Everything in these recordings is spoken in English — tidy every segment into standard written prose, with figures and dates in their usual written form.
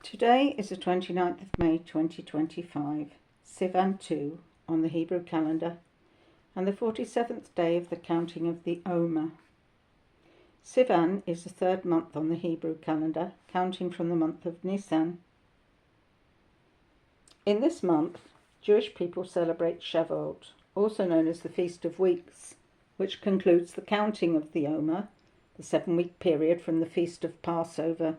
Today is the 29th of May 2025, Sivan 2 on the Hebrew calendar, and the 47th day of the counting of the Omer. Sivan is the third month on the Hebrew calendar, counting from the month of Nisan. In this month, Jewish people celebrate Shavuot, also known as the Feast of Weeks, which concludes the counting of the Omer, the 7-week period from the Feast of Passover.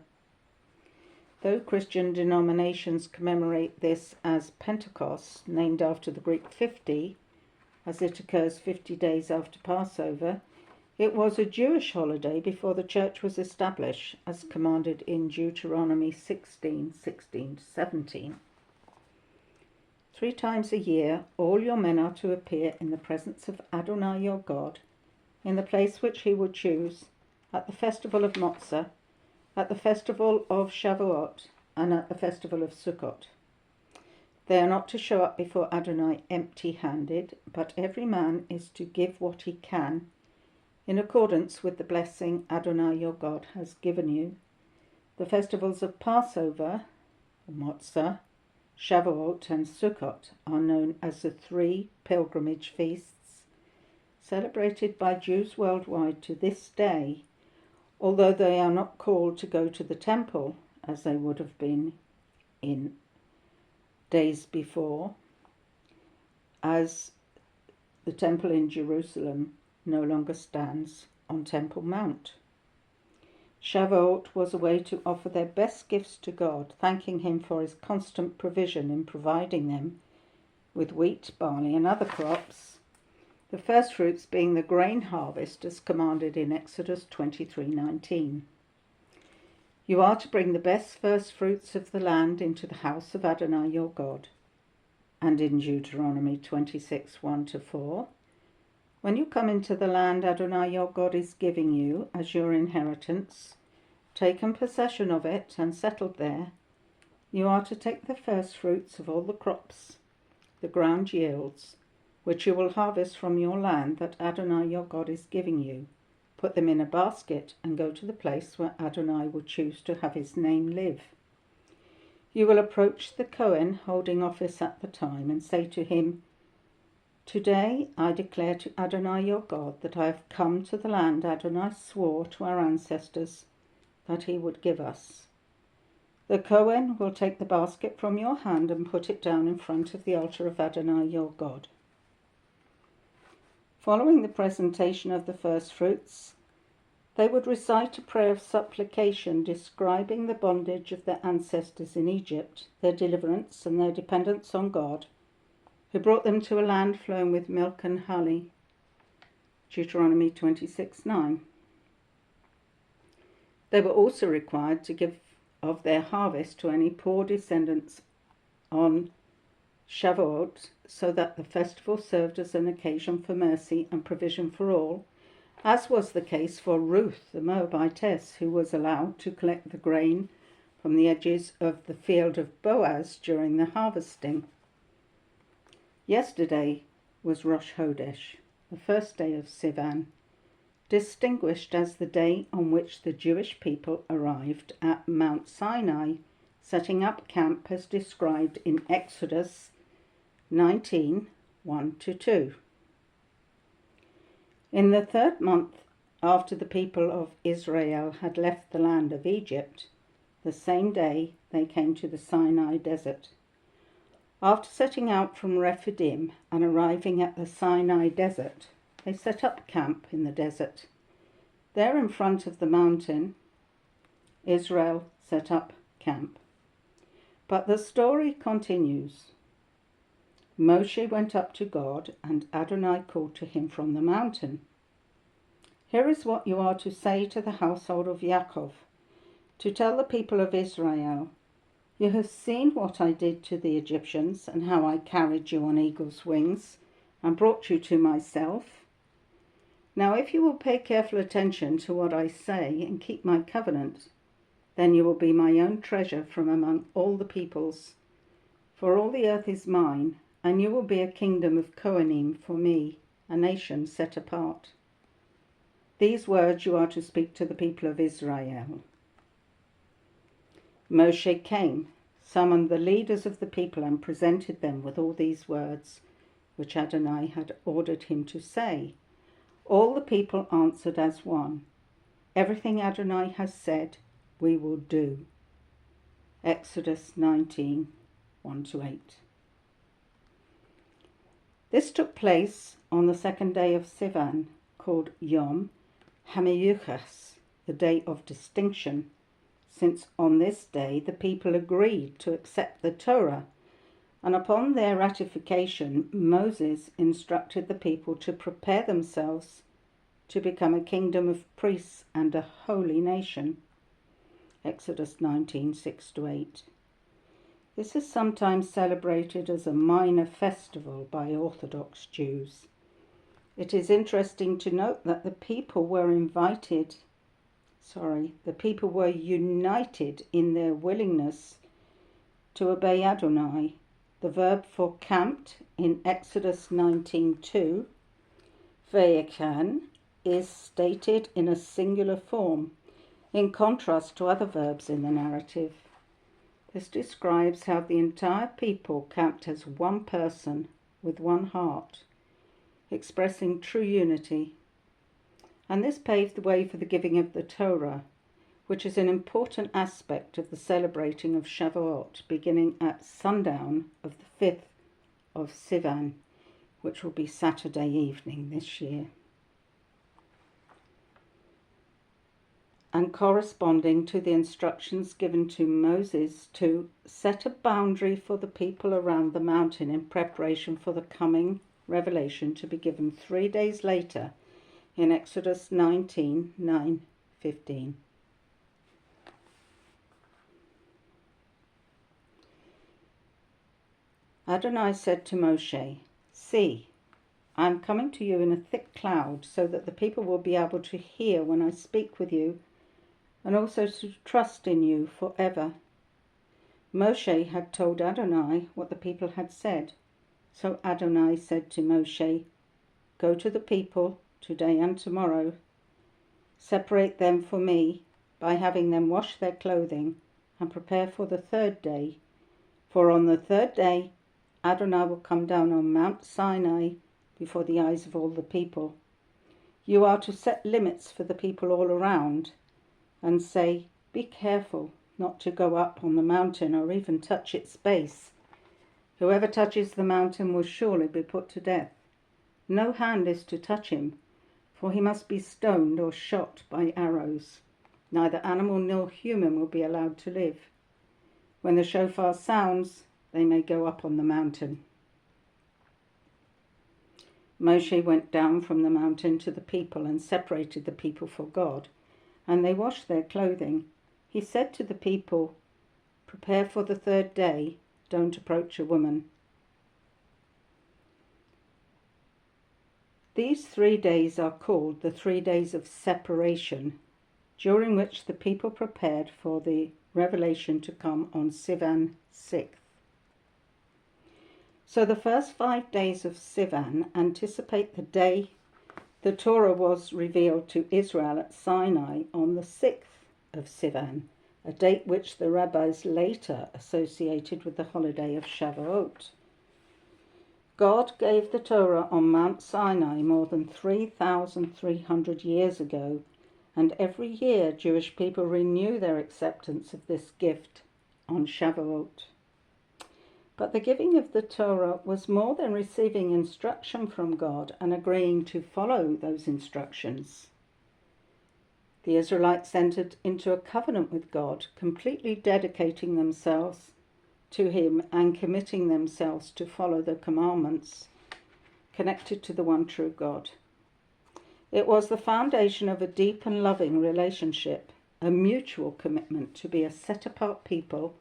Though Christian denominations commemorate this as Pentecost, named after the Greek 50, as it occurs 50 days after Passover, it was a Jewish holiday before the church was established, as commanded in Deuteronomy 16:16-17. 3 times a year, all your men are to appear in the presence of Adonai your God, in the place which he will choose, at the festival of Motzah, at the festival of Shavuot, and at the festival of Sukkot. They are not to show up before Adonai empty-handed, but every man is to give what he can, in accordance with the blessing Adonai your God has given you. The festivals of Passover, Motzah, Shavuot and Sukkot are known as the 3 pilgrimage feasts, celebrated by Jews worldwide to this day, although they are not called to go to the temple as they would have been in days before, as the temple in Jerusalem no longer stands on Temple Mount. Shavuot was a way to offer their best gifts to God, thanking him for his constant provision in providing them with wheat, barley and other crops, the first fruits being the grain harvest as commanded in Exodus 23:19. You are to bring the best first fruits of the land into the house of Adonai your God. And in Deuteronomy 26:1-4, when you come into the land Adonai your God is giving you as your inheritance, taken possession of it and settled there, you are to take the first fruits of all the crops the ground yields, which you will harvest from your land that Adonai your God is giving you. Put them in a basket and go to the place where Adonai will choose to have his name live. You will approach the Cohen holding office at the time and say to him, Today I declare to Adonai your God that I have come to the land Adonai swore to our ancestors that he would give us. The Cohen will take the basket from your hand and put it down in front of the altar of Adonai your God. Following the presentation of the first fruits, they would recite a prayer of supplication describing the bondage of their ancestors in Egypt, their deliverance and their dependence on God, who brought them to a land flowing with milk and honey. Deuteronomy 26:9. They were also required to give of their harvest to any poor descendants on Shavuot, so that the festival served as an occasion for mercy and provision for all, as was the case for Ruth the Moabitess, who was allowed to collect the grain from the edges of the field of Boaz during the harvesting. Yesterday was Rosh Chodesh, the first day of Sivan, distinguished as the day on which the Jewish people arrived at Mount Sinai, setting up camp as described in Exodus 19:1-2. In the third month after the people of Israel had left the land of Egypt, the same day they came to the Sinai desert. After setting out from Rephidim and arriving at the Sinai desert, they set up camp in the desert. There in front of the mountain, Israel set up camp. But the story continues. Moshe went up to God, and Adonai called to him from the mountain. Here is what you are to say to the household of Yaakov, to tell the people of Israel, you have seen what I did to the Egyptians, and how I carried you on eagle's wings, and brought you to myself. Now if you will pay careful attention to what I say, and keep my covenant, then you will be my own treasure from among all the peoples. For all the earth is mine, and you will be a kingdom of Kohanim for me, a nation set apart. These words you are to speak to the people of Israel. Moshe came, summoned the leaders of the people, and presented them with all these words, which Adonai had ordered him to say. All the people answered as one, "Everything Adonai has said, we will do." Exodus 19, 1-8. This took place on the second day of Sivan, called Yom HaMiyuchas, the day of distinction, since on this day the people agreed to accept the Torah, and upon their ratification Moses instructed the people to prepare themselves to become a kingdom of priests and a holy nation. Exodus 19, 6-8. This is sometimes celebrated as a minor festival by Orthodox Jews. It is interesting to note that the people were united in their willingness to obey Adonai. The verb for camped in Exodus 19:2, ve'yakan, is stated in a singular form, in contrast to other verbs in the narrative. This describes how the entire people camped as one person with one heart, expressing true unity. And this paved the way for the giving of the Torah, which is an important aspect of the celebrating of Shavuot, beginning at sundown of the 5th of Sivan, which will be Saturday evening this year, and corresponding to the instructions given to Moses to set a boundary for the people around the mountain in preparation for the coming revelation to be given 3 days later in Exodus 19, 9-15. Adonai said to Moshe, "See, I am coming to you in a thick cloud, so that the people will be able to hear when I speak with you, and also to trust in you forever." Moshe had told Adonai what the people had said. So Adonai said to Moshe, "Go to the people today and tomorrow. Separate them for me by having them wash their clothing and prepare for the 3rd day. For on the 3rd day Adonai will come down on Mount Sinai before the eyes of all the people. You are to set limits for the people all around and say, 'Be careful not to go up on the mountain or even touch its base. Whoever touches the mountain will surely be put to death. No hand is to touch him, for he must be stoned or shot by arrows. Neither animal nor human will be allowed to live. When the shofar sounds, they may go up on the mountain." Moshe went down from the mountain to the people and separated the people for God, and they washed their clothing. He said to the people, "Prepare for the 3rd day, don't approach a woman." These 3 days are called the 3 days of separation, during which the people prepared for the revelation to come on Sivan 6th. So the first 5 days of Sivan anticipate the day the Torah was revealed to Israel at Sinai on the 6th of Sivan, a date which the rabbis later associated with the holiday of Shavuot. God gave the Torah on Mount Sinai more than 3,300 years ago, and every year Jewish people renew their acceptance of this gift on Shavuot. But the giving of the Torah was more than receiving instruction from God and agreeing to follow those instructions. The Israelites entered into a covenant with God, completely dedicating themselves to Him and committing themselves to follow the commandments connected to the one true God. It was the foundation of a deep and loving relationship, a mutual commitment to be a set-apart people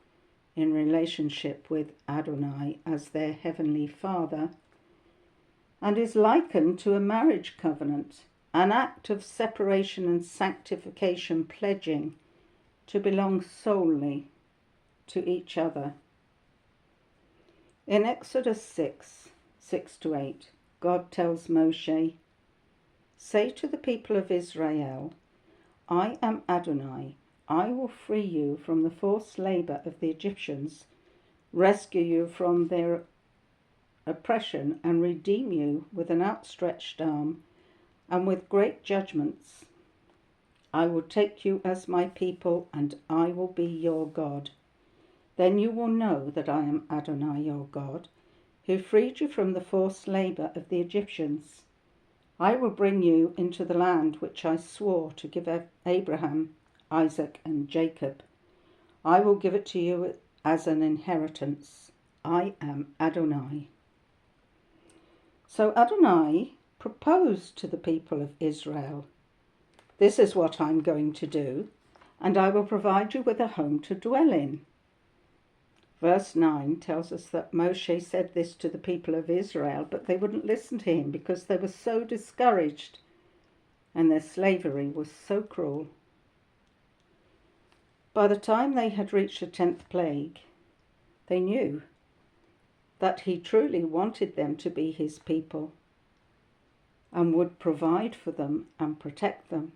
in relationship with Adonai as their heavenly Father, and is likened to a marriage covenant, an act of separation and sanctification, pledging to belong solely to each other. In Exodus 6, 6-8, God tells Moshe, "Say to the people of Israel, I am Adonai. I will free you from the forced labor of the Egyptians, rescue you from their oppression, and redeem you with an outstretched arm and with great judgments. I will take you as my people, and I will be your God. Then you will know that I am Adonai your God, who freed you from the forced labor of the Egyptians. I will bring you into the land which I swore to give Abraham, Isaac, and Jacob. I will give it to you as an inheritance. I am Adonai. So Adonai proposed to the people of Israel, "This is what I'm going to do, and I will provide you with a home to dwell in." Verse 9 tells us that Moshe said this to the people of Israel, but they wouldn't listen to him because they were so discouraged and their slavery was so cruel. By the time they had reached the 10th plague, they knew that he truly wanted them to be his people and would provide for them and protect them,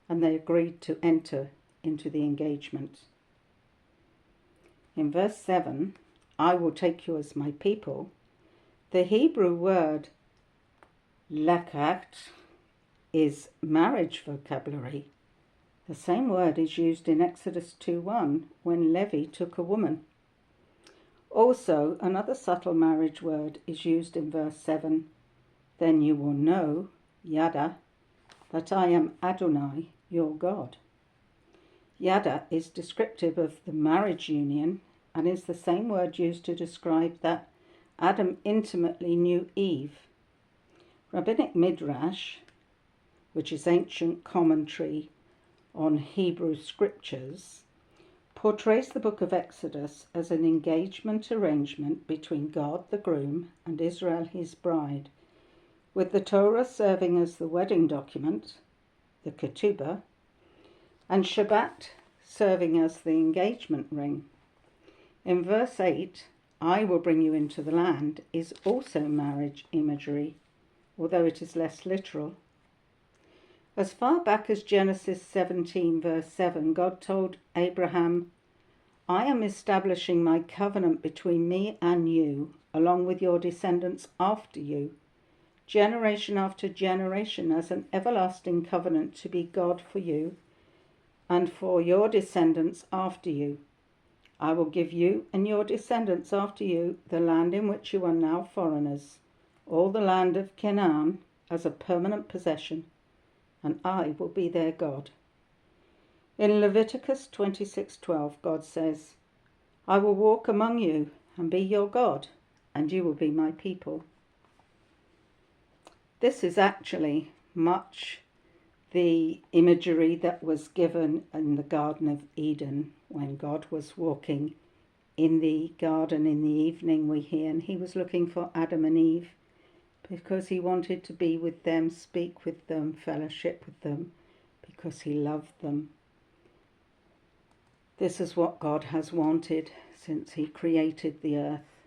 and they agreed to enter into the engagement. In verse 7, I will take you as my people, the Hebrew word lekach is marriage vocabulary. The same word is used in Exodus 2:1 when Levi took a woman. Also, another subtle marriage word is used in verse 7. Then you will know, Yada, that I am Adonai, your God. Yada is descriptive of the marriage union and is the same word used to describe that Adam intimately knew Eve. Rabbinic Midrash, which is ancient commentary on Hebrew scriptures, portrays the book of Exodus as an engagement arrangement between God the groom and Israel his bride, with the Torah serving as the wedding document, the ketubah, and Shabbat serving as the engagement ring. In verse 8, I will bring you into the land is also marriage imagery, although it is less literal. As far back as Genesis 17 verse 7, God told Abraham, I am establishing my covenant between me and you, along with your descendants after you, generation after generation, as an everlasting covenant to be God for you and for your descendants after you. I will give you and your descendants after you the land in which you are now foreigners, all the land of Canaan, as a permanent possession, and I will be their God. In Leviticus 26:12, God says, I will walk among you and be your God, and you will be my people. This is actually much the imagery that was given in the Garden of Eden when God was walking in the garden in the evening, we hear, and he was looking for Adam and Eve because he wanted to be with them, speak with them, fellowship with them, because he loved them. This is what God has wanted since he created the earth.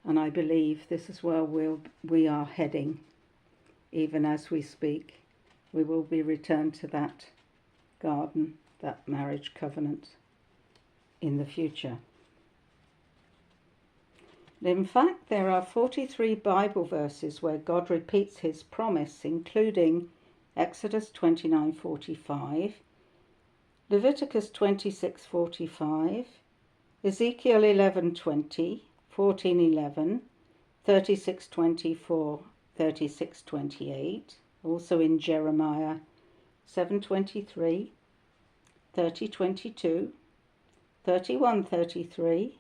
And I believe this is where we are heading. Even as we speak, we will be returned to that garden, that marriage covenant in the future. In fact, there are 43 Bible verses where God repeats his promise, including Exodus 29:45, Leviticus 26:45, Ezekiel 11:20, 14:11, 36:24, 36:28, also in Jeremiah 7:23, 30:22, 31:33,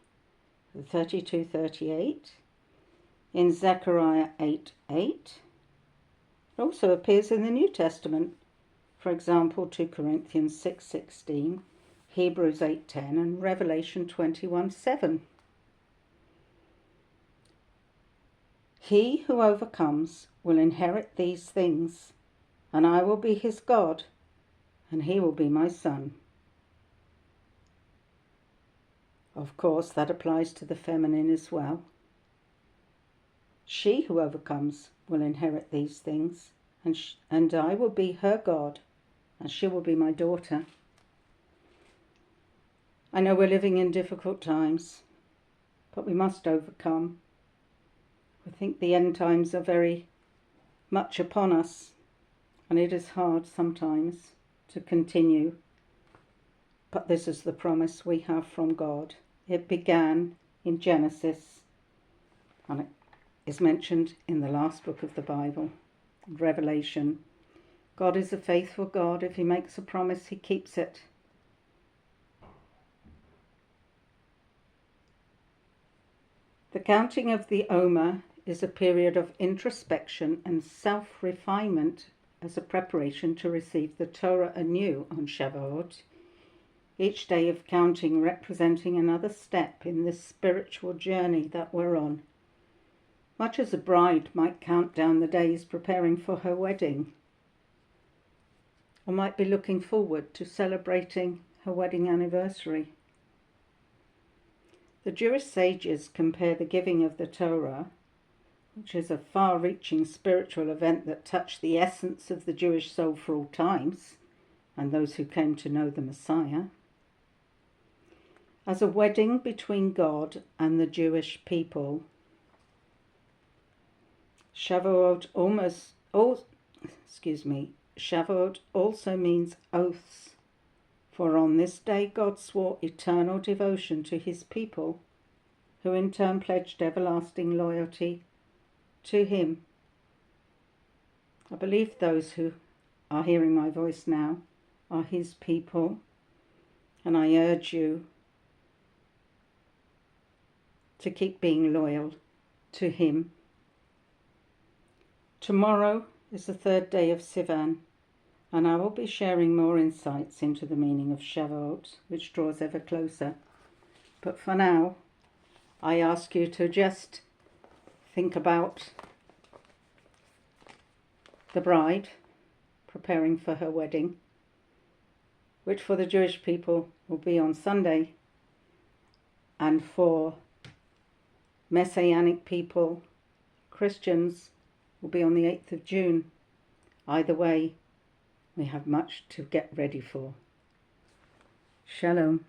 32:38, in Zechariah 8:8. It also appears in the New Testament, for example, 2 Corinthians 6:16, Hebrews 8:10, and Revelation 21:7. He who overcomes will inherit these things, and I will be his God, and he will be my son. Of course, that applies to the feminine as well. She who overcomes will inherit these things, and I will be her God, and she will be my daughter. I know we're living in difficult times, but we must overcome. I think the end times are very much upon us, and it is hard sometimes to continue. But this is the promise we have from God. It began in Genesis, and it is mentioned in the last book of the Bible, Revelation. God is a faithful God. If he makes a promise, he keeps it. The counting of the Omer is a period of introspection and self-refinement as a preparation to receive the Torah anew on Shavuot, each day of counting representing another step in this spiritual journey that we're on. Much as a bride might count down the days preparing for her wedding, or might be looking forward to celebrating her wedding anniversary. The Jewish sages compare the giving of the Torah, which is a far-reaching spiritual event that touched the essence of the Jewish soul for all times, and those who came to know the Messiah, as a wedding between God and the Jewish people. Shavuot also means oaths, for on this day God swore eternal devotion to his people, who in turn pledged everlasting loyalty to him. I believe those who are hearing my voice now are his people, and I urge you to keep being loyal to him. Tomorrow is the third day of Sivan, and I will be sharing more insights into the meaning of Shavuot, which draws ever closer. But for now, I ask you to just think about the bride preparing for her wedding, which for the Jewish people will be on Sunday, and for Messianic people, Christians, will be on the 8th of June. Either way, we have much to get ready for. Shalom.